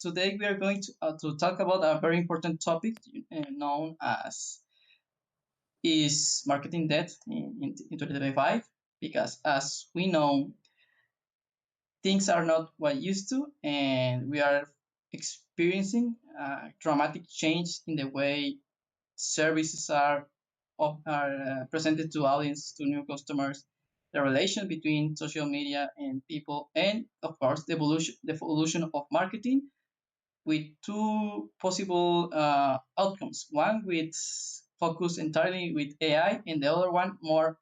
Today we are going to talk about a very important topic known as is marketing debt in 2025. Because as we know, things are not what used to, and we are experiencing a dramatic change in the way services are presented to audience, to new customers, the relation between social media and people, and of course the evolution of marketing with two possible outcomes. One with focus entirely with AI, and the other one more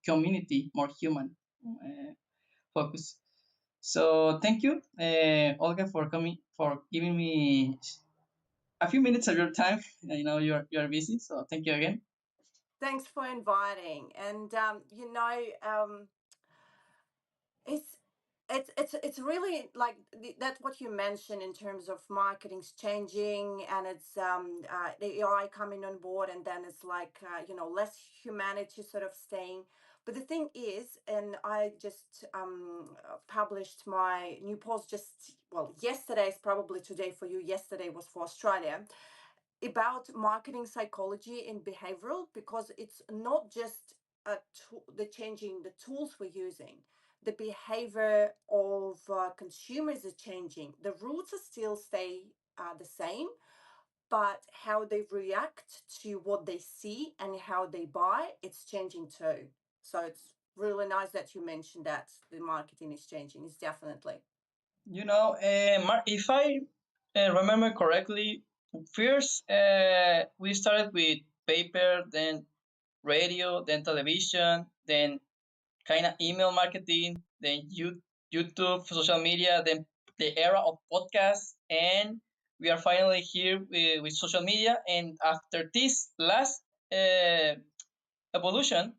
community, more human focus. So thank you, Olga, for coming, for giving me a few minutes of your time. I know you're busy, so thank you again. Thanks for inviting. And it's it's really like that's what you mentioned in terms of marketing's changing, and it's the AI coming on board, and then it's like less humanity sort of staying. But the thing is, and I just published my new post just, well, yesterday is probably today for you. Yesterday was for Australia, about marketing psychology and behavioral, because it's not just the changing the tools we're using. The behavior of consumers is changing. The roots are still stay the same, but how they react to what they see and how they buy, it's changing too. So it's really nice that you mentioned that the marketing is changing. It's definitely. If I remember correctly, first we started with paper, then radio, then television, then kind of email marketing, then YouTube, social media, then the era of podcasts, and we are finally here with social media. And after this last uh, evolution,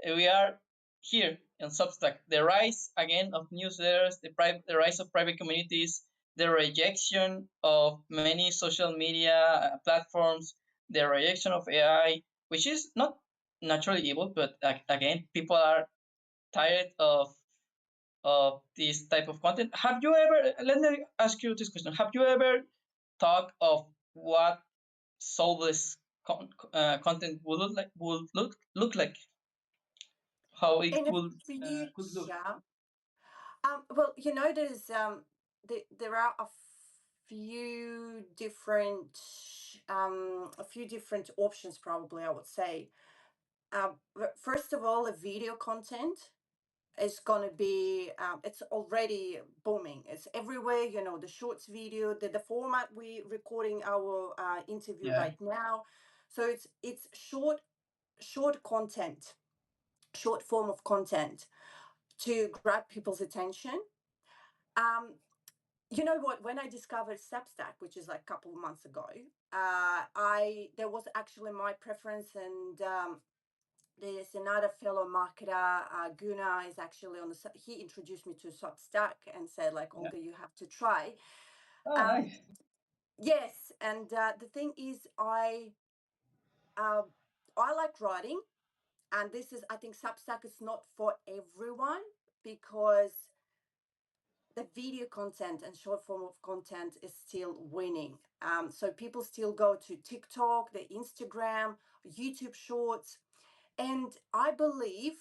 we are here in Substack. The rise again of newsletters, the rise of private communities, the rejection of many social media platforms, the rejection of AI, which is not naturally evil, but again, people are tired of this type of content. Have you ever? Let me ask you this question: Have you ever thought of what soulless content would look like? How it In the could look? future, well, there are few different a few different options. Probably, I would say. First of all, the video content is going to be. It's already booming. It's everywhere. The shorts video, the format we recording our interview Yeah. right now. So it's short content, short form of content to grab people's attention. Um, You know what? When I discovered Substack, which is like a couple of months ago, I there was actually my preference, and there's another fellow marketer, Guna, is actually on the. He introduced me to Substack and said, like, Yeah. Olga, you have to try. Oh, Um, nice. yes, and the thing is, uh, I like writing, and this is, I think, Substack is not for everyone, because the video content and short form of content is still winning. So people still go to TikTok, the Instagram, YouTube Shorts, and I believe,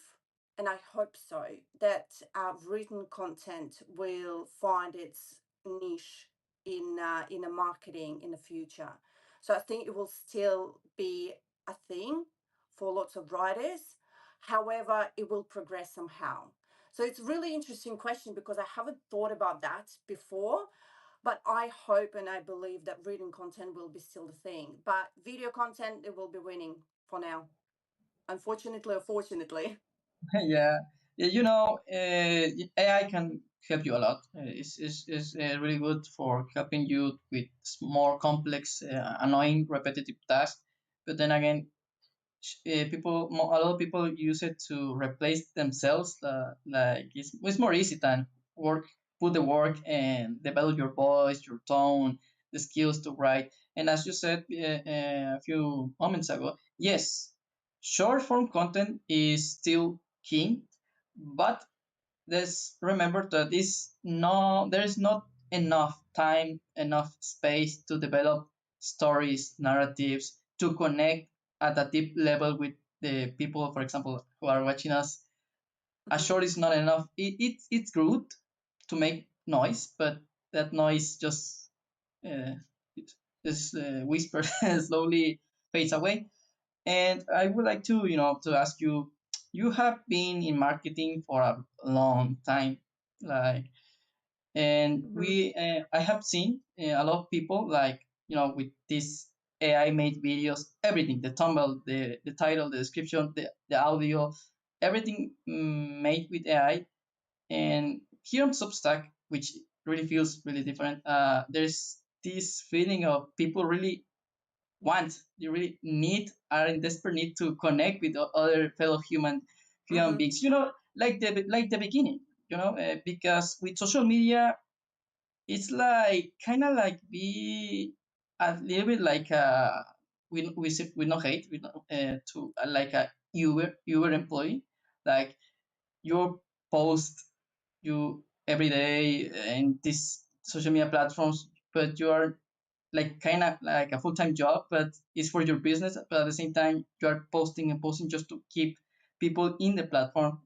and I hope so, that written content will find its niche in a marketing in the future. So I think it will still be a thing for lots of writers. However, it will progress somehow. So it's a really interesting question, because I haven't thought about that before. But I hope and I believe that written content will be still the thing. But video content, it will be winning for now. Unfortunately or fortunately. Yeah. Yeah, AI can help you a lot. It's really good for helping you with more complex, annoying, repetitive tasks. But then again, a lot of people use it to replace themselves. Like it's more easy than put the work and develop your voice, your tone, the skills to write. And as you said a few moments ago, yes, short form content is still king, but let's remember that there is not enough time, enough space to develop stories, narratives, to connect at a deep level with the people, for example, who are watching us. A Mm-hmm. short is not enough. It's good to make noise, but that noise just uh, this whisper slowly fades away. And I would like to, to ask you, you have been in marketing for a long time, like, and Mm-hmm. I have seen a lot of people, like, with this AI made videos, everything, the thumbnail, the title, the description, the audio, everything made with AI. And here on Substack, which really feels really different, there's this feeling of people really want, they really need, are in desperate need to connect with other fellow human Mm-hmm. beings. Like the beginning. Because with social media, it's like kind of like be a little bit like we no hate, we no, to like a Uber employee, like you post you every day in these social media platforms, but you are like kind of like a full-time job, but it's for your business, but at the same time you are posting and posting just to keep people in the platform.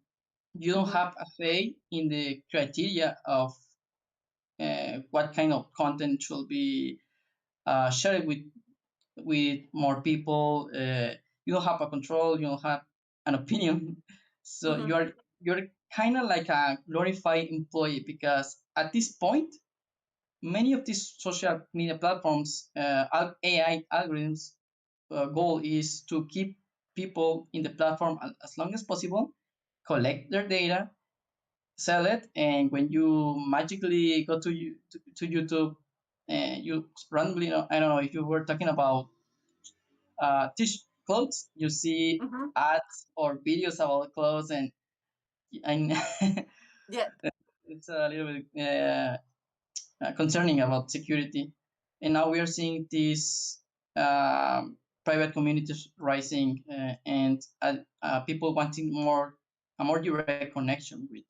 You don't Mm-hmm. have a say in the criteria of what kind of content should be shared with more people. You don't have a control, you don't have an opinion. So Mm-hmm. you're kind of like a glorified employee, because at this point many of these social media platforms, AI algorithms, goal is to keep people in the platform as long as possible, collect their data, sell it, and when you magically go to YouTube and you randomly, I don't know if you were talking about clothes, you see Mm-hmm. ads or videos about clothes, and Yeah. it's a little bit concerning about security. And now we are seeing these private communities rising, and people wanting a more direct connection with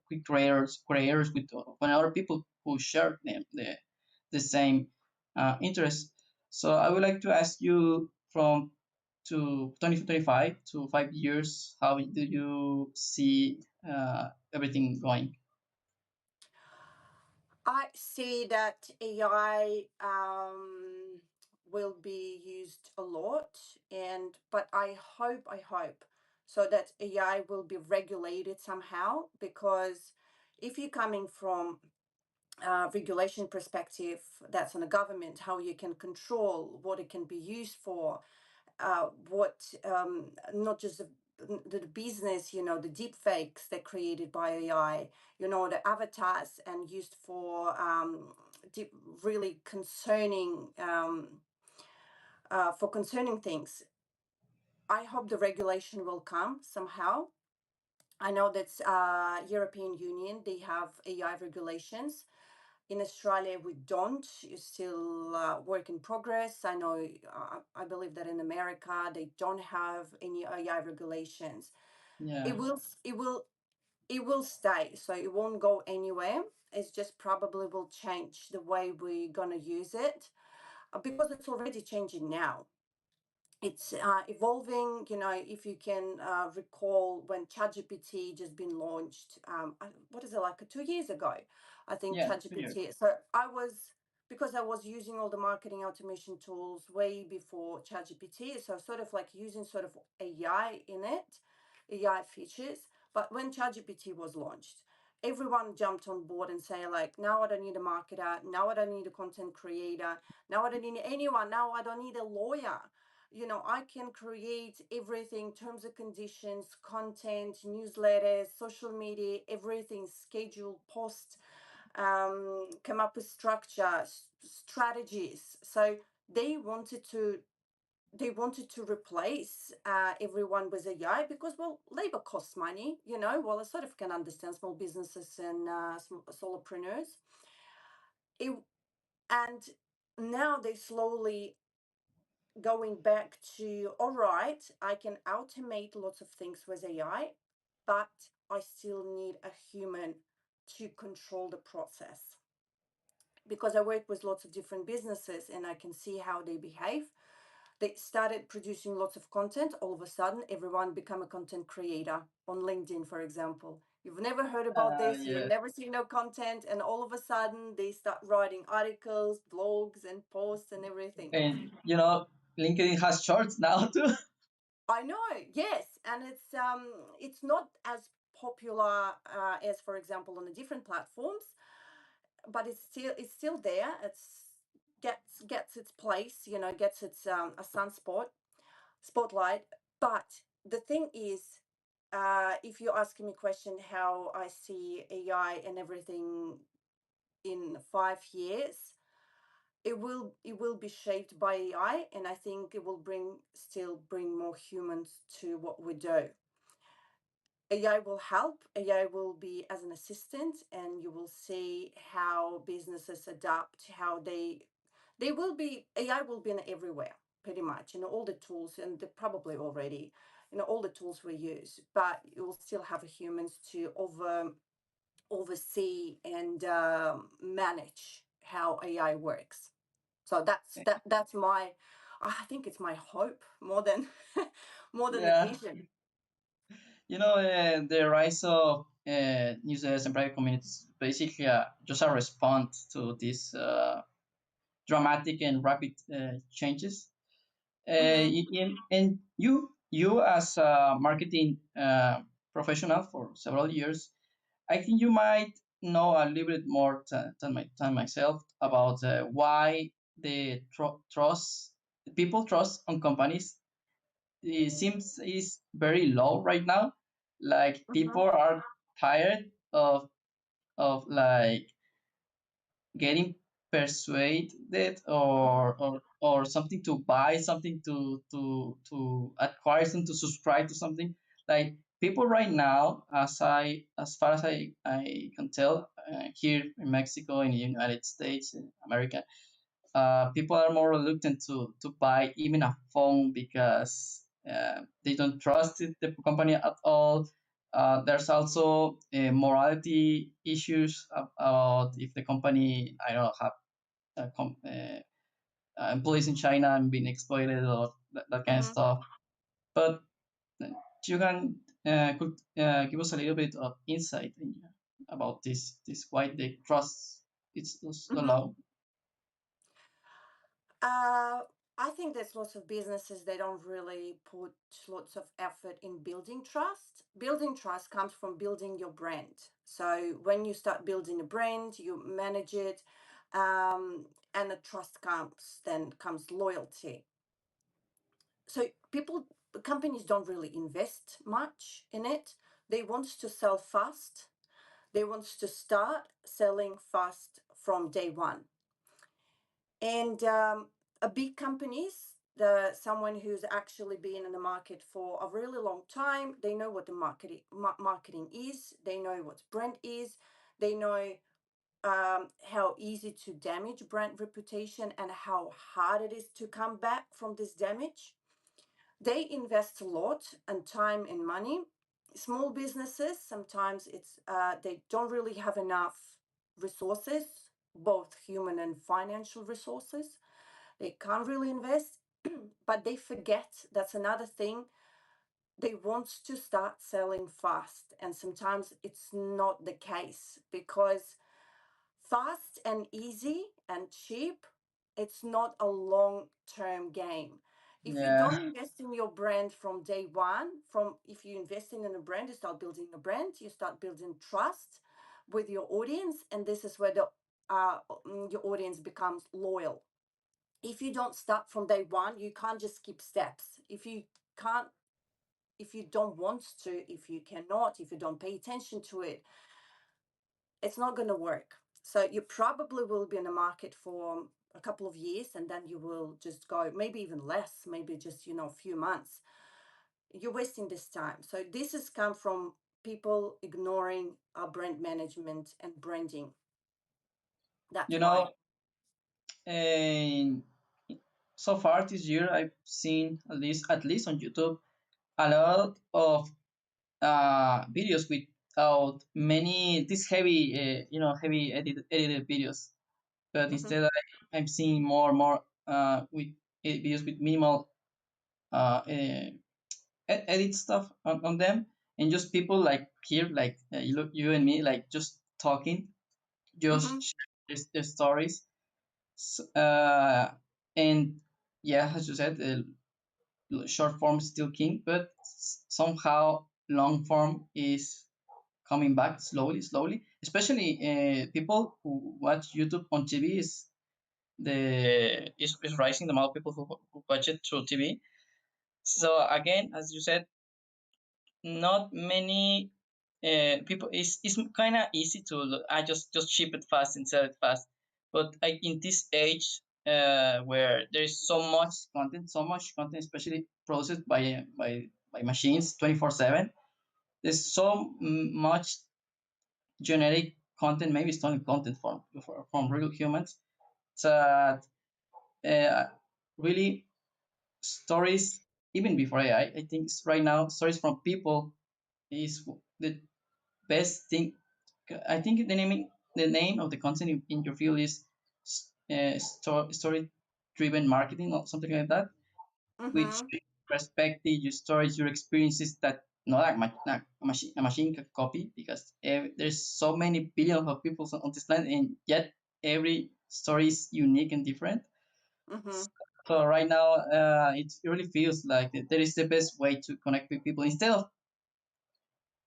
quick creators with other people who share the same interests. So I would like to ask you, from to 2025 to 5 years, how do you see everything going? I see that AI will be used a lot, and but I hope so that AI will be regulated somehow, because if you're coming from regulation perspective, that's on the government, how you can control what it can be used for, what not just the business, the deep fakes that created by AI, the avatars and used for deep, really concerning for concerning things. I hope the regulation will come somehow. I know that European Union, they have AI regulations. In Australia, we don't. It's still work in progress. I know. I believe that in America, they don't have any AI regulations. It Yeah. will. It will. It will stay. So it won't go anywhere. It's just probably will change the way we're gonna use it, because it's already changing now. It's evolving. If you can recall when ChatGPT just been launched, what is it, like 2 years ago? I think Yeah, 2 years. ChatGPT. So I was, because I was using all the marketing automation tools way before ChatGPT, so sort of like using sort of AI in it, AI features. But when ChatGPT was launched, everyone jumped on board and say like, now I don't need a marketer, now I don't need a content creator, now I don't need anyone, now I don't need a lawyer. I can create everything, terms and conditions, content, newsletters, social media, everything, schedule, post, come up with structure, strategies. So they wanted to they wanted to replace everyone with AI, because, well, labor costs money. Well, I sort of can understand small businesses and solopreneurs. It, and now they slowly going back to, all right, I can automate lots of things with AI, but I still need a human to control the process. because I work with lots of different businesses and I can see how they behave. They started producing lots of content. All of a sudden, everyone become a content creator on LinkedIn, for example. You've never heard about this, you've Yeah. never seen no content, and all of a sudden they start writing articles, blogs, and posts and everything. And LinkedIn has shorts now too. I know, yes, and it's not as popular as, for example, on the different platforms, but it's still there. It's gets its place, gets its a spotlight. But the thing is, if you're asking me a question how I see AI and everything in 5 years, it will be shaped by AI, and I think it will bring more humans to what we do. AI will help. AI will be as an assistant, and you will see how businesses adapt, how they will be. AI will be in everywhere, pretty much, all the tools, and they're probably already, all the tools we use. But you will still have humans to oversee and manage how AI works. So that's my. I think it's my hope more than more than the Yeah. vision. The rise of newsletters and private communities basically just a response to these dramatic and rapid changes. Mm-hmm. And you as a marketing professional for several years, I think you might know a little bit more than myself about why the trust people trust on companies, it seems is very low right now. Like people Mm-hmm. are tired of like getting persuaded, or something to buy, something to acquire, something to subscribe to something. Like people right now, as far as I can tell, here in Mexico, in the United States, in America, people are more reluctant to buy even a phone because they don't trust the company at all. There's also morality issues about if the company, I don't know, have employees in China and being exploited, or that kind of Mm-hmm. stuff. But you can could give us a little bit of insight about this why the trust is so Mm-hmm. low. Uh, I think there's lots of businesses they don't really put lots of effort in building trust. Building trust comes from building your brand. So when you start building a brand, you manage it, and the trust comes. Then comes loyalty. So companies don't really invest much in it. They want to sell fast. They want to start selling fast from day one. And a big companies, someone who's actually been in the market for a really long time, they know what the marketing is. They know what brand is. They know how easy to damage brand reputation and how hard it is to come back from this damage. They invest a lot and time and money. Small businesses, sometimes they don't really have enough resources, both human and financial resources. They can't really invest, but they forget that's another thing. They want to start selling fast, and sometimes it's not the case because fast and easy and cheap, it's not a long term game. If you Yeah. don't invest in your brand from day one, from if you invest in a brand, you start building a brand, you start building trust with your audience, and this is where your audience becomes loyal. If you don't start from day one, you can't just skip steps. Can't if you don't want to, if you cannot, if you don't pay attention to it, it's not going to work. So you probably will be in the market for a couple of years, and then you will just go, maybe even less, maybe just a few months. You're wasting this time. So this has come from people ignoring our brand management and branding. That's you why. know and so far this year, I've seen, at least on YouTube, a lot of videos without many, these heavy, heavy edited videos. but Mm-hmm. instead I'm seeing more and more with videos with minimal edit stuff on them, and just people like here, like you and me, like just talking, Mm-hmm. just share their stories. And yeah, as you said, short form is still king, but somehow long form is coming back slowly, slowly. Especially people who watch YouTube on TV is rising the amount of people who watch it through TV. So again, as you said, not many people. It's kind of easy to I just ship it fast and sell it fast. But in this age where there's so much content, especially processed by machines 24/7, there's so much generic content, maybe stolen content from real humans, that uh, really stories even before AI. I think right now stories from people is the best thing. I think the name of the content in your field is story driven marketing or something like that, which Mm-hmm. perspective, your stories, your experiences that not like a machine can copy, because there's so many billions of people on this planet, and yet every story is unique and different. Mm-hmm. So right now, it really feels like that is the best way to connect with people instead of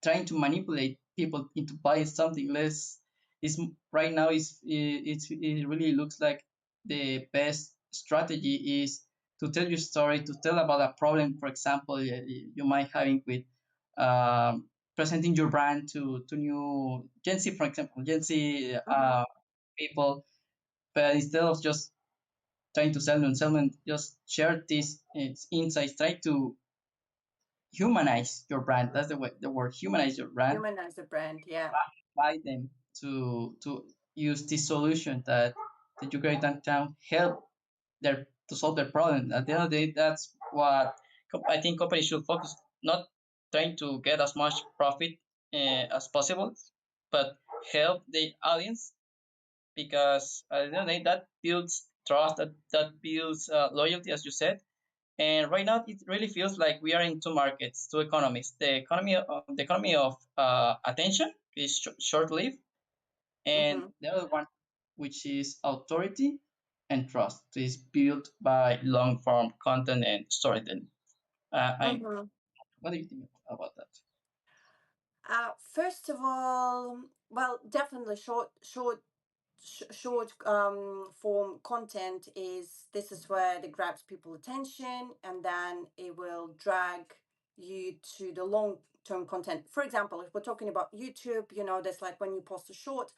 trying to manipulate people into buying something less. Is right now is it really looks like the best strategy is to tell your story, to tell about a problem, for example, you might having with presenting your brand to new Gen Z, for example, Gen Z Mm-hmm. people. But instead of just trying to sell them, just share these insights, try to humanize your brand. That's the word, humanize your brand. Humanize the brand. Yeah. Buy them to use this solution that you create downtown, help their to solve their problem. At the end of the day, that's what I think companies should focus, not trying to get as much profit as possible, but help the audience, because at the end of the day, that builds trust, that builds loyalty, as you said. And right now, it really feels like we are in two markets, two economies. The economy of attention is short-lived, and Mm-hmm. the other one, which is authority and trust, is built by long-form content and storytelling. I Mm-hmm. What do you think about that? First of all, well, definitely short form content is this is where it grabs people attention, and then it will drag you to the long term content. For example, if we're talking about YouTube, there's like when you post a short,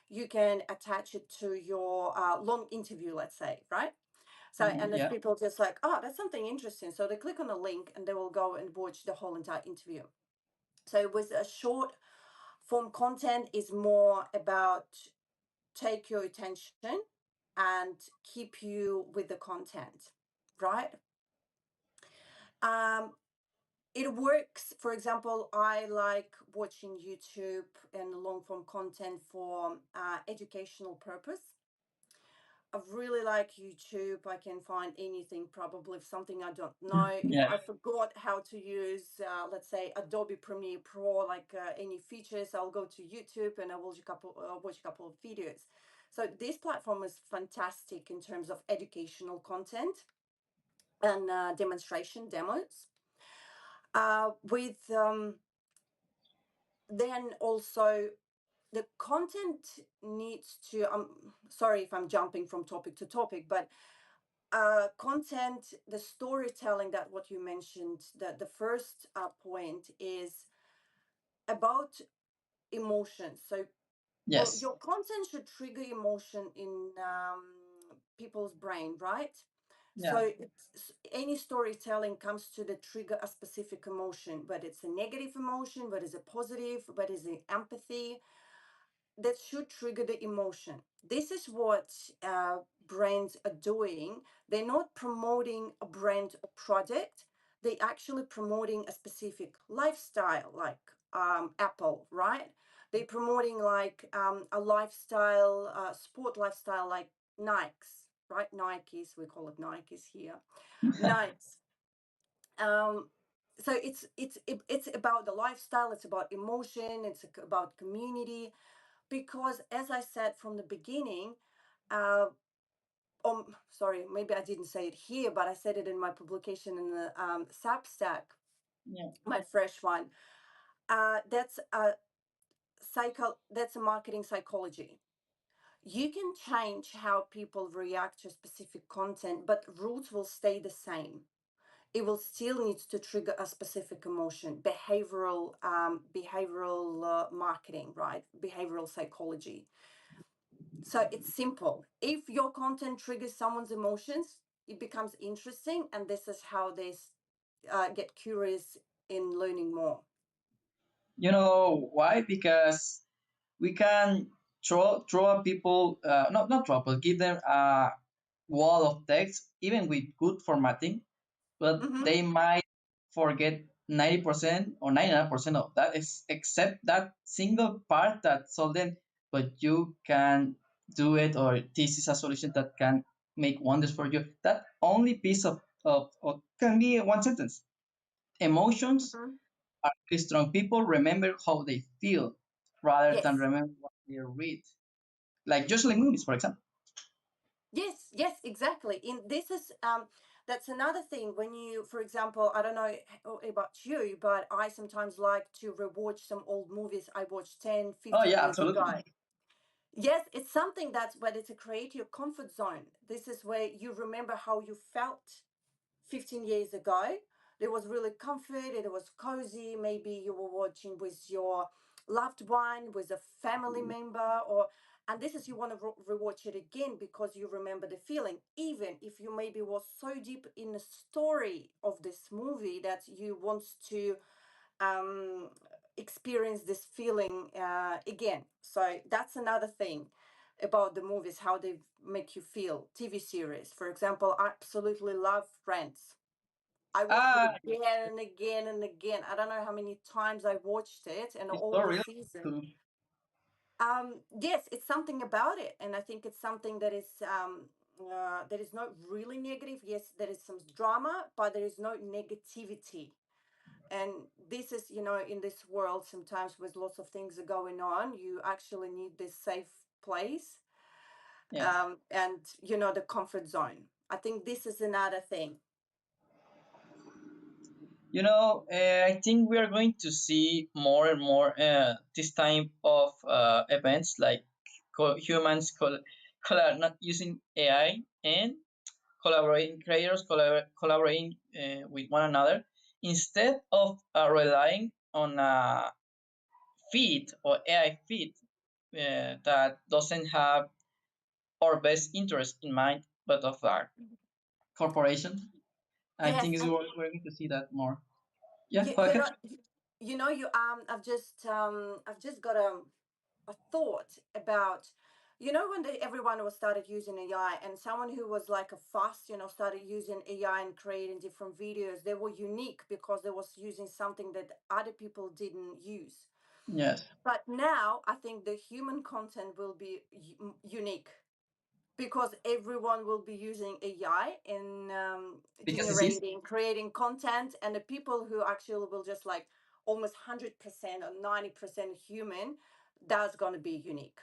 you can attach it to your long interview, let's say, right? So, Mhm, and there's yeah, people just like, oh, that's something interesting, so they click on the link and they will go and watch the whole entire interview. So with a short form content is more about take your attention and keep you with the content, right? um, it works. For example, I like watching YouTube and long form content for educational purpose. I really like YouTube. I can find anything, probably if something I don't know. If yeah, I forgot how to use, let's say, Adobe Premiere Pro, like any features, I'll go to YouTube and I will watch a couple of videos. So this platform is fantastic in terms of educational content and demonstration demos. With then also the content needs to. Sorry if I'm jumping from topic to topic, but content, the storytelling, that what you mentioned, that the first point is about emotions. So, well, yes, your content should trigger emotion in people's brain, right? yeah, So any storytelling comes to the trigger a specific emotion, but it's a negative emotion, but is a positive, but is it empathy, that should trigger the emotion. This is what brands are doing. They're not promoting a brand or product. They actually promoting a specific lifestyle, like Apple, right? They're promoting like a lifestyle, sport lifestyle, like Nikes, right? Nikes, we call it Nikes here. Nikes. Um, so it's about the lifestyle. It's about emotion. It's about community. Because as I said from the beginning, uh, sorry, maybe I didn't say it here, but I said it in my publication in the Substack, Yeah. my fresh one. That's that's a marketing psychology. You can change how people react to specific content, but roots will stay the same. It will still need to trigger a specific emotion. Behavioral marketing, right? Behavioral psychology. So it's simple. If your content triggers someone's emotions, it becomes interesting, and this is how they get curious in learning more. You know why? Because we can throw at people, not throw, but give them a wall of text, even with good formatting, but Mm-hmm. they might forget 90% or 99% of that, except that single part that told them, but you can do it, or this is a solution that can make wonders for you. That only piece of can be one sentence. Emotions Mm-hmm. are really strong. People remember how they feel rather than Yes. remember what they read. Like just like movies, for example. Yes, yes, exactly. In this is that's another thing when you, for example, I don't know about you, but I sometimes like to rewatch some old movies I watched 10, Oh 15 yeah, years ago. absolutely. Yes, it's something that's where it's a create your comfort zone. This is where you remember how you felt 15 years ago. There was really comfort, it was cozy. Maybe you were watching with your loved one, with a family member, or and this is you want to rewatch it again because you remember the feeling, even if you maybe was so deep in the story of this movie that you want to um, experience this feeling again. So that's another thing about the movies, how they make you feel. TV series, for example, I absolutely love Friends. I watched it Ah, again and again and again. I don't know how many times I watched it and it's all so the real seasons. too. Yes, it's something about it, and I think it's something that is not really negative. Yes, there is some drama, but there is no negativity. And this is, in this world, sometimes with lots of things are going on, you actually need this safe place, Yeah. and the comfort zone. I think this is another thing. I think we are going to see more and more this type of events, like humans not using AI and collaborating, creators collaborating with one another, instead of relying on a feed or AI feed that doesn't have our best interest in mind, but of a corporation. I Yes, think and we're going to see that more. Yeah, you, go you ahead. know, you I've just got a thought about, when everyone was started using AI, and someone who was like a fast, started using AI and creating different videos. They were unique because they was using something that other people didn't use. Yes. But now I think the human content will be unique because everyone will be using AI in Because it's easy. generating, creating content, and the people who actually will just like almost 100% or 90% human, that's going to be unique.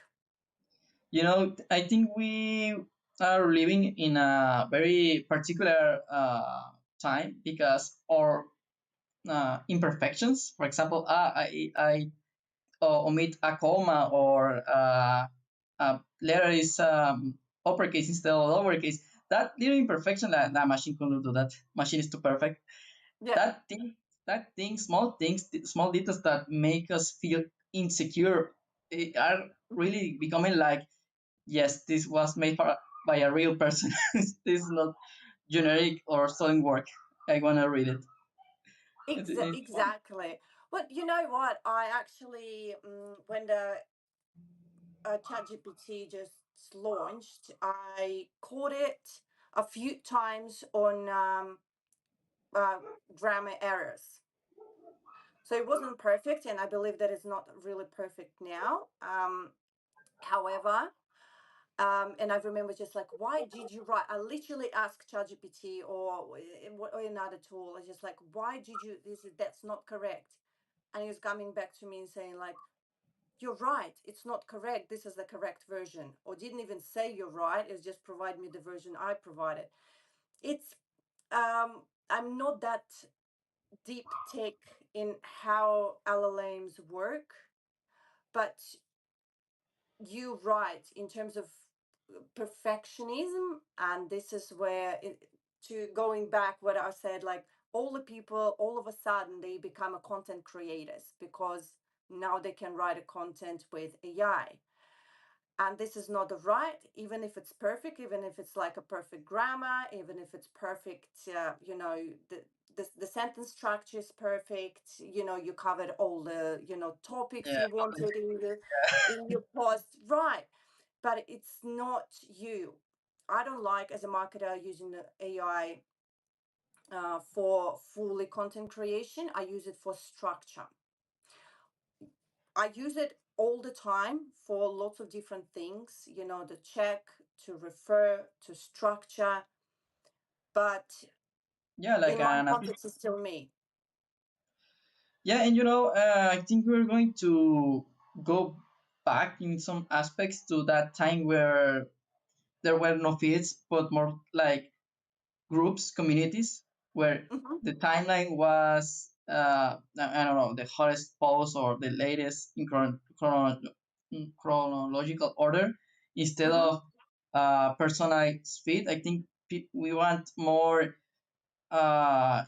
I think we are living in a very particular time because our imperfections, for example, I omit a comma, or a letter is uppercase instead of lowercase. That little imperfection, that machine cannot do that. Machine is too perfect. Yeah, That thing, small things, small details that make us feel insecure, are really becoming like, yes, this was made by a real person. This is not generic or stolen work. I wanna read it. It's fun. exactly. But you know what? I actually, when the ChatGPT just launched, I caught it a few times on uh, grammar errors. So it wasn't perfect, and I believe that it's not really perfect now. However, And I remember just like, why did you write? I literally asked ChatGPT or another tool. I was just like, why did you? That's not correct. And he was coming back to me and saying like, you're right, it's not correct. This is the correct version. Or didn't even say you're right. It's just provide me the version I provided. It's I'm not that deep tech in how LLMs work, but you're right in terms of perfectionism, and this is where to going back what I said, like all the people all of a sudden they become a content creators because now they can write a content with AI, and this is not the right, even if it's perfect, even if it's like a perfect grammar, even if it's perfect, the sentence structure is perfect, you covered all the topics Yeah, you wanted in your post, right? But it's not you. I don't like as a marketer using the AI for fully content creation. I use it for structure. I use it all the time for lots of different things, to check, to refer, to structure. But yeah, like in my an context, it's still me. yeah, and I think we're going to go back in some aspects to that time where there were no feeds, but more like groups, communities, where Hmm. the timeline was I don't know, the hottest post or the latest in in chronological order instead Hmm. of personalized feed. I think we want uh,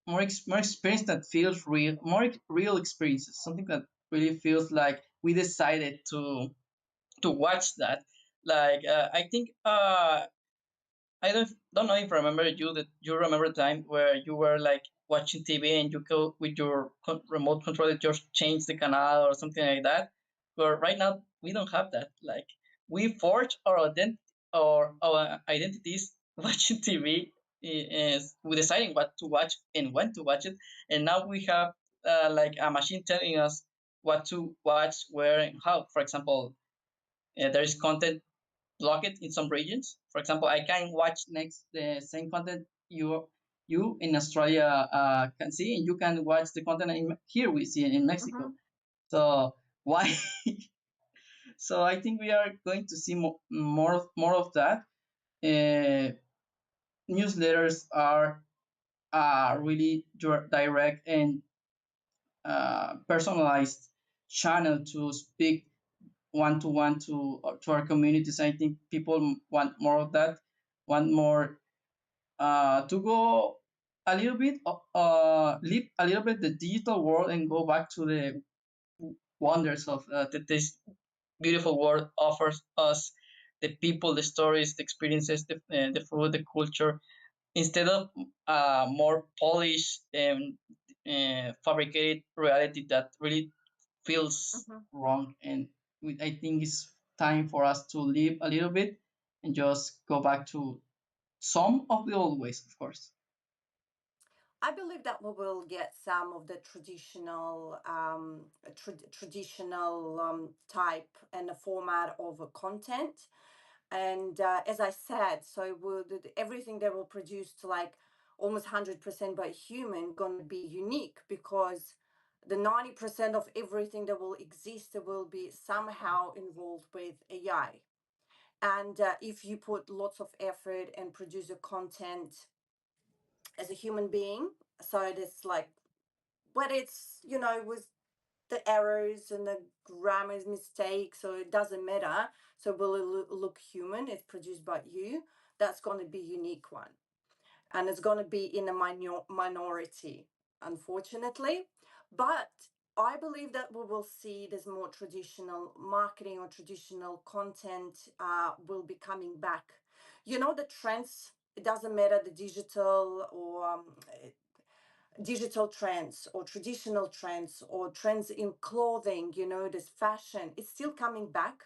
more experience that feels real, more real experiences, something that really feels like we decided to watch that. Like I think I don't know if I remember you that you remember a time where you were like watching TV and you go with your remote control, it just change the canal or something like that. But right now we don't have that. Like we forge our identities watching TV is we deciding what to watch and when to watch it. And now we have like a machine telling us what to watch, where, and how. For example, there is content block it in some regions. For example, I can watch next the same content you in Australia can see, and you can watch the content here we see it in Mexico. Hmm. So why? So I think we are going to see more of that. Uh, Newsletters are really direct and personalized channel to speak one to one to our communities. I think people want more of that, want more to go a little bit leave a little bit the digital world and go back to the wonders of that this beautiful world offers us, the people, the stories, the experiences, the food, the culture, instead of more polished and fabricated reality that really feels Hmm. wrong. And I think it's time for us to live a little bit and just go back to some of the old ways, of course. I believe that we will get some of the traditional type and the format of a content. And as I said, so everything that will produced like almost 100% by human gonna be unique because the 90% of everything that will exist will be somehow involved with AI. And if you put lots of effort and produce a content as a human being, so it's like, but it's with the errors and the grammar's mistakes, so it doesn't matter. So will it look human? It's produced by you. That's going to be unique one, and it's going to be in a minority, unfortunately. But I believe that we will see this more traditional marketing or traditional content will be coming back. The trends. It doesn't matter the digital or digital trends or traditional trends or trends in clothing, this fashion, it's still coming back.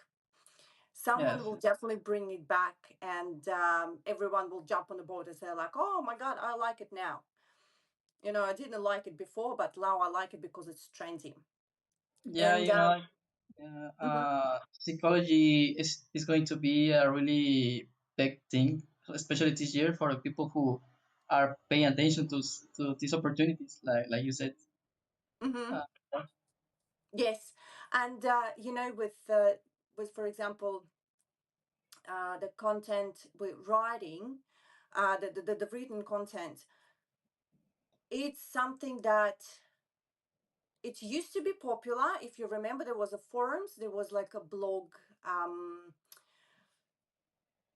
Someone Yes. will definitely bring it back, and everyone will jump on the boat and say like, oh my god, I like it now. I didn't like it before, but now I like it because it's trendy. Yeah, And you know. Mm-hmm. Psychology is going to be a really big thing, especially this year for the people who are paying attention to these opportunities, like you said. Mm-hmm. Uh, Yes, and with for example, the content with writing, the written content, it's something that it used to be popular. If you remember, there was a forums, there was like a blog,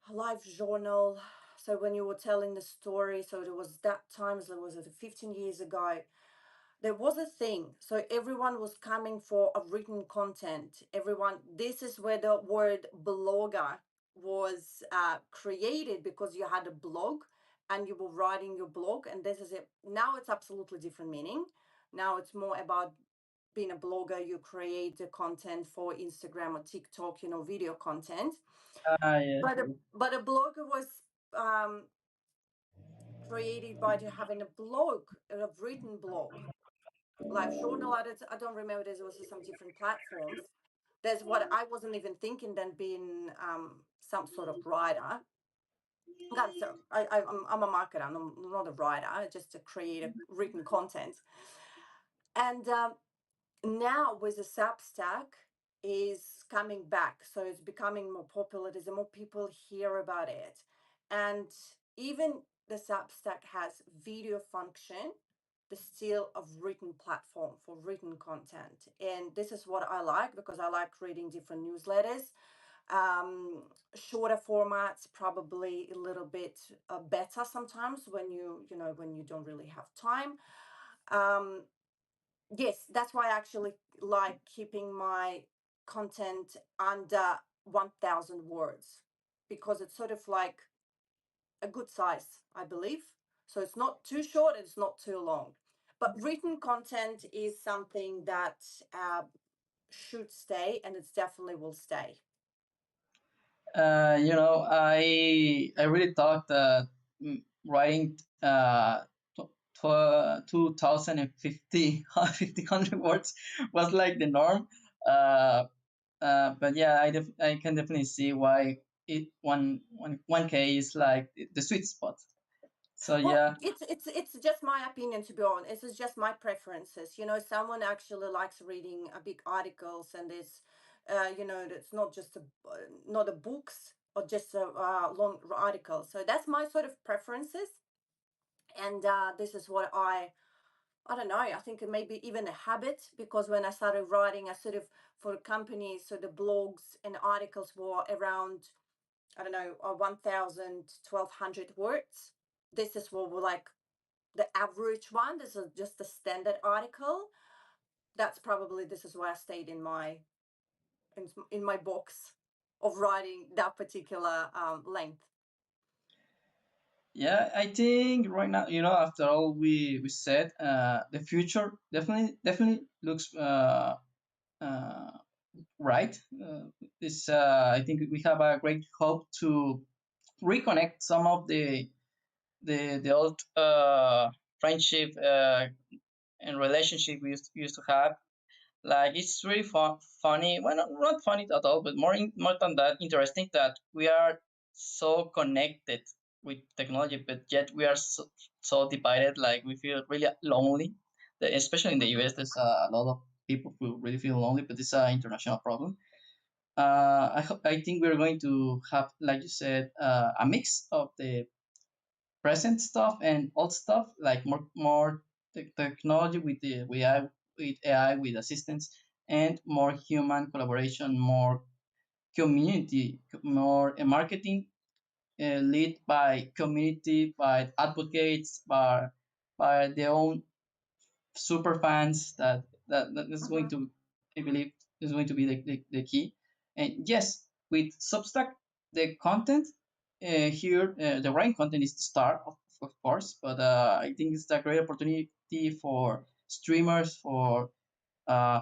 a live journal. So when you were telling the story, so there was that times, there was 15 years ago, there was a thing. So everyone was coming for a written content. Everyone, this is where the word blogger was created, because you had a blog and you were writing your blog. And this is it. Now it's absolutely different meaning. Now it's more about being a blogger. You create the content for Instagram or TikTok, video content. yeah, But a blogger was um, created by having a blog, a written blog, live journal. I don't remember. There was some different platforms. There's what I wasn't even thinking then being some sort of writer. God, so I'm a marketer. I'm not a writer. Just to create a written content. And now with the Substack is coming back, so it's becoming more popular. There's more people hear about it, and even the Substack has video function. The still a written platform for written content, and this is what I like, because I like reading different newsletters. Shorter formats probably a little bit better sometimes when when you don't really have time. um, Yes, that's why I actually like keeping my content under 1,000 words, because it's sort of like a good size, I believe. So it's not too short, it's not too long. But written content is something that should stay, and it definitely will stay. I really thought that writing 2050 1,500 words was like the norm. Uh, but yeah, I can definitely see why one K is like the sweet spot. So Well, yeah, it's just my opinion, to be honest. It's just my preferences. Someone actually likes reading big articles, and it's, it's not just not a books or just a long article. So that's my sort of preferences, and this is what I don't know. I think it may be even a habit, because when I started writing, I sort of for companies, so the blogs and articles were around, I don't know, 1,000, 1,200 words. This is what we're like the average one. This is just a standard article. That's probably this is why I stayed in my box of writing that particular length. yeah, I think right now, after all we said, the future definitely looks uh, right. This I think we have a great hope to reconnect some of the old friendship and relationship we used to have. Like it's really funny. Well, not funny at all, but more than that, interesting that we are so connected with technology, but yet we are so divided. Like we feel really lonely. Especially in the Mm-hmm. US, there's a lot of people who really feel lonely, but it's an international problem. I think we're going to have, like you said, a mix of the present stuff and old stuff, like more technology with AI with assistance, and more human collaboration, more community, more marketing lead by community, by advocates, by their own super fans. That is going Mm-hmm. to, I believe, is going to be the key. And yes, with Substack, the content here, the writing content is the start, of course, but I think it's a great opportunity for streamers, for uh,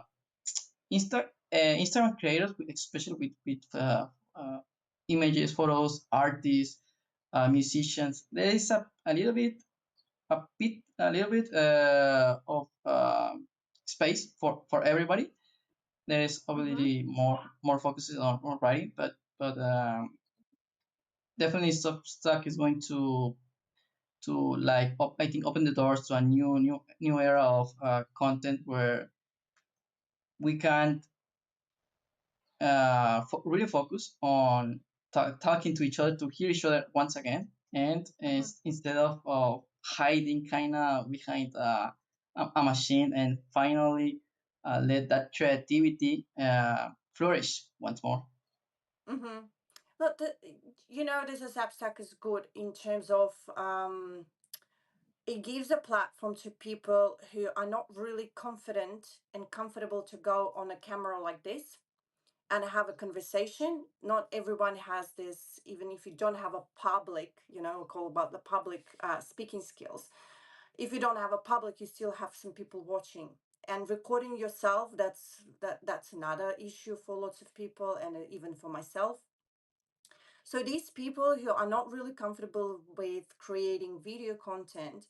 Instagram creators, especially with images, photos, artists, musicians. There is a little bit of space for everybody. There is Mm-hmm. obviously more focuses on writing, but definitely Substack is going to like I think open the doors to a new era of content where we can really focus on talking to each other, to hear each other once again, and Mm-hmm. instead of hiding kind of behind a machine, and finally let that creativity flourish once more. Mm-hmm. Look, this is Substack is good in terms of it gives a platform to people who are not really confident and comfortable to go on a camera like this and have a conversation. Not everyone has this, even if you don't have a public, call about the public speaking skills. If you don't have a public, you still have some people watching. And recording yourself, that's another issue for lots of people, and even for myself. So these people who are not really comfortable with creating video content,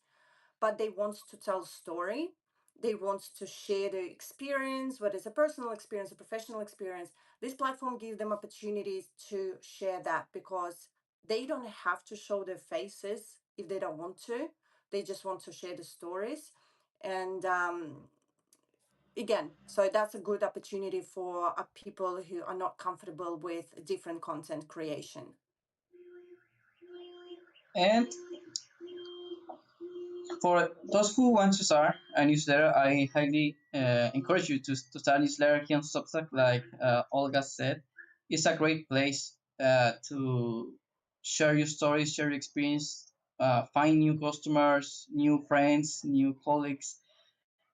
but they want to tell a story, they want to share their experience, whether it's a personal experience, a professional experience, this platform gives them opportunities to share that, because they don't have to show their faces if they don't want to. They just want to share the stories. And again, so that's a good opportunity for people who are not comfortable with different content creation. And for those who want to start a newsletter, I highly encourage you to start a newsletter here on Substack. Like Olga said, it's a great place to share your stories, share your experience, find new customers, new friends, new colleagues,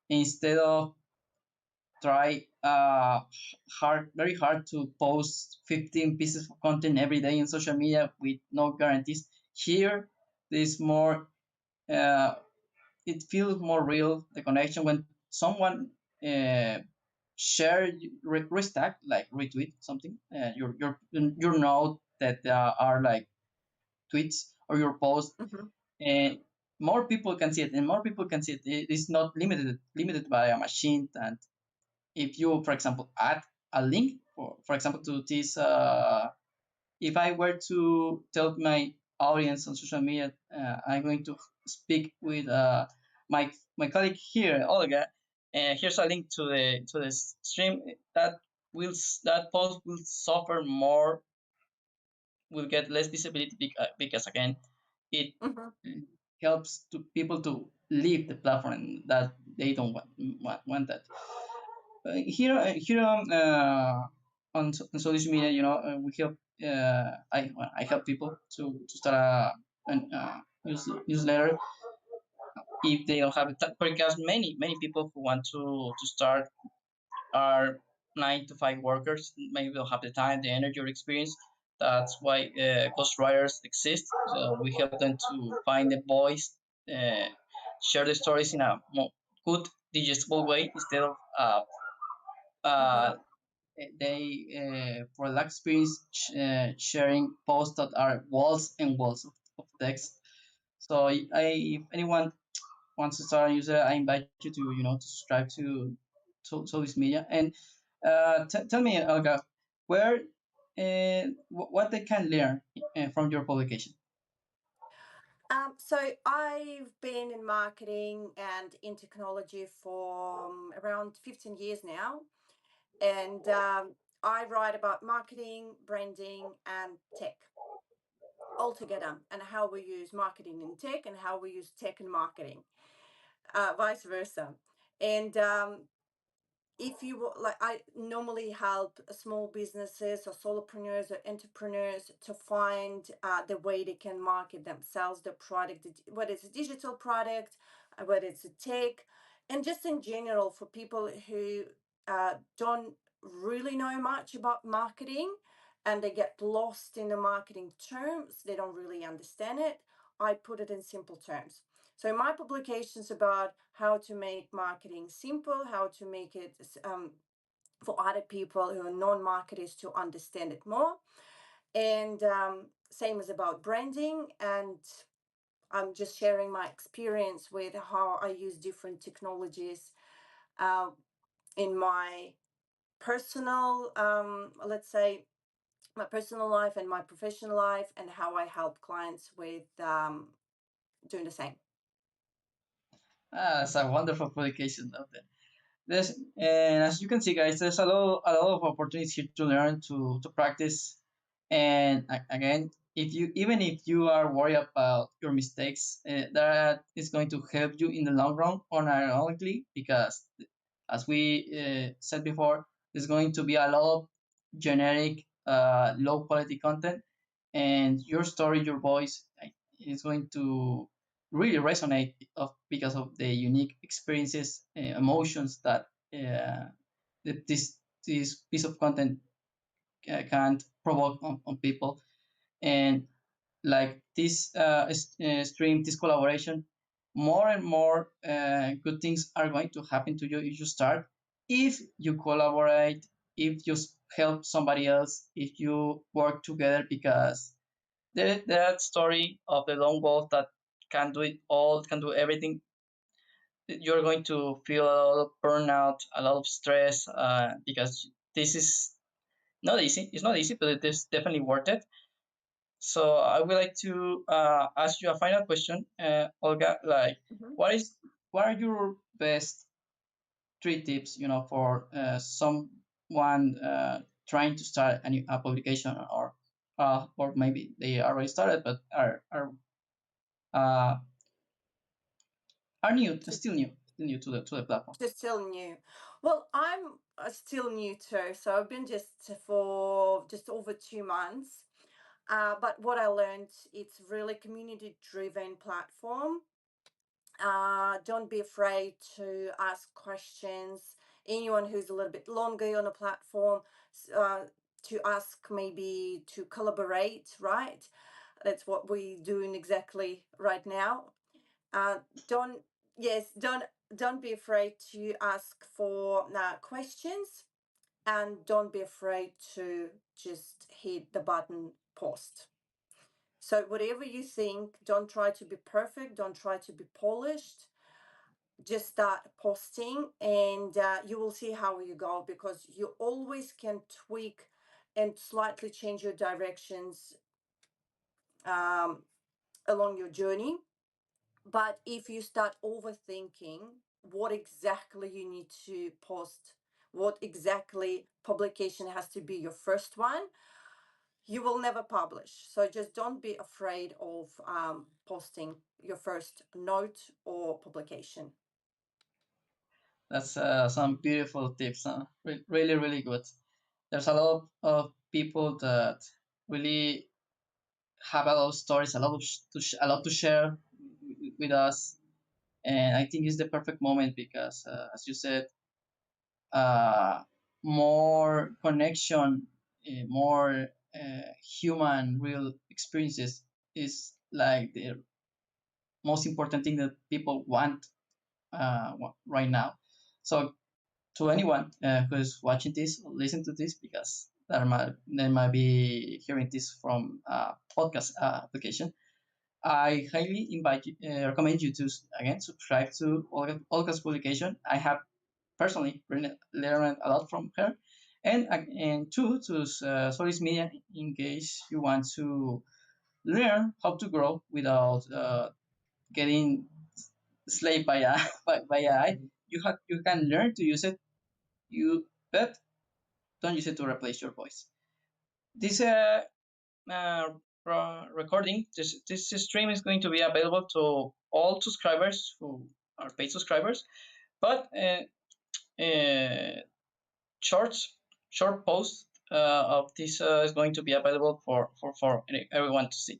instead of try very hard to post 15 pieces of content every day in social media with no guarantees. Here, there's more. Uh, it feels more real. The connection when someone uh, share restack, like retweet something, your note that are like tweets or your post, Mm-hmm. and more people can see it, and more people can see it. It is not limited by a machine. And if you, for example, add a link for example to this, if I were to tell my audience on social media, I'm going to speak with my colleague here, Olga, and here's a link to the stream. That that post will suffer more, will get less visibility because again, it Mm-hmm. helps to people to leave the platform, and that they don't want that. Here on social media, we help. I help people to start a newsletter if they don't have the time, because many people who want to start are 9 to 5 workers. Maybe don't have the time, the energy, or experience. That's why ghostwriters exist. So we help them to find the voice, uh, share the stories in a more good digestible way, instead of Mm-hmm. uh, they for lack experience sharing posts that are walls and walls of text. So if anyone wants to start a user, I invite you to to subscribe to this media. And tell me, Olga, where what they can learn from your publication. So I've been in marketing and in technology for around 15 years now, and I write about marketing, branding, and tech altogether, and how we use marketing in tech and how we use tech in marketing, vice versa. And if you like, I normally help small businesses or solopreneurs or entrepreneurs to find the way they can market themselves, the product, whether it's a digital product, whether it's a tech, and just in general for people who don't really know much about marketing, and they get lost in the marketing terms, they don't really understand it. I put it in simple terms. So my publications about how to make marketing simple, how to make it for other people who are non-marketers to understand it more, and same as about branding. And I'm just sharing my experience with how I use different technologies uh, in my personal, let's say, my personal life and my professional life, and how I help clients with doing the same. It's a wonderful publication of that. There's, and as you can see, guys, there's a lot of opportunities here to learn, to practice, and again, if you even if you are worried about your mistakes, that is going to help you in the long run, unironically, because as we said before, there's going to be a lot of generic, low quality content, and your story, your voice, is going to really resonate because of the unique experiences, emotions that that this piece of content can't provoke on people. And like this stream, this collaboration, more and more good things are going to happen to you if you start, if you collaborate, if you help somebody else, if you work together, because that story of the lone wolf that can do it all, can do everything, you're going to feel a lot of burnout, a lot of stress, because this is not easy. It's not easy, but it is definitely worth it. So I would like to ask you a final question, Olga. Like, Mhm. what is what are your best three tips, for someone trying to start a new a publication, or maybe they already started but uh, are new, still new to the platform. Just still new. Well, I'm still new too, so I've been just for just over 2 months. But what I learned, it's really community driven platform. Don't be afraid to ask questions. Anyone who's a little bit longer on a platform, to ask, maybe to collaborate, right? That's what we're doing exactly right now. Don't Yes, don't be afraid to ask for questions, and don't be afraid to just hit the button post. So whatever you think, don't try to be perfect, don't try to be polished, just start posting, and you will see how you go, because you always can tweak and slightly change your directions um, along your journey. But if you start overthinking what exactly you need to post, what exactly publication has to be your first one, you will never publish. So just don't be afraid of posting your first note or publication. That's some beautiful tips. Really, really good. There's a lot of people that really have a lot of stories, a lot to share with us, and I think it's the perfect moment because, as you said, uh, more connection, more human, real experiences is like the most important thing that people want right now. So to anyone who's watching this or listen to this, because they might be hearing this from a podcast application, I highly recommend you to again subscribe to Olga's publication. I have personally learned a lot from her, and two, to Solis Media, in case you want to learn how to grow without getting slaved by a by AI. You can learn to use it. But don't use it to replace your voice. This uh, recording, this stream is going to be available to all subscribers who are paid subscribers, but shorts short post of this is going to be available for everyone to see.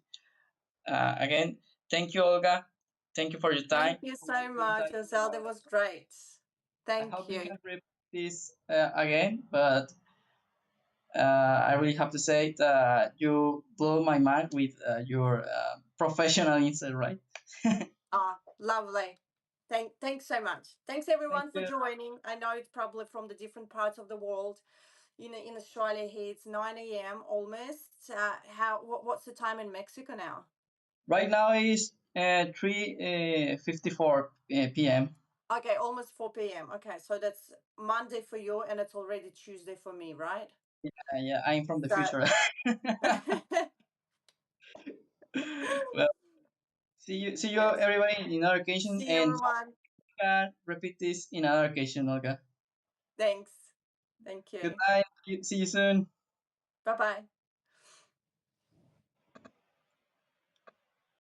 Again, thank you, Olga. Thank you for your time. Thank you so much, Giselle. That was great. I Thank hope we you. can repeat this again, but I really have to say that you blew my mind with your professional insight, right? Ah, lovely. Thanks so much. Thanks Thank everyone for you. joining. I know it's probably from the different parts of the world. In Australia here it's 9 a.m. almost. What's the time in Mexico now? Right now is 3:54 p.m. Okay, almost 4 p.m. Okay, so that's Monday for you, and it's already Tuesday for me, right? Yeah, I'm from the So, future. Well, see you yes. everybody in another occasion, See you, and everyone. repeat this in another occasion, Olga. Thanks. Thank you. Goodbye. See you soon. Bye bye.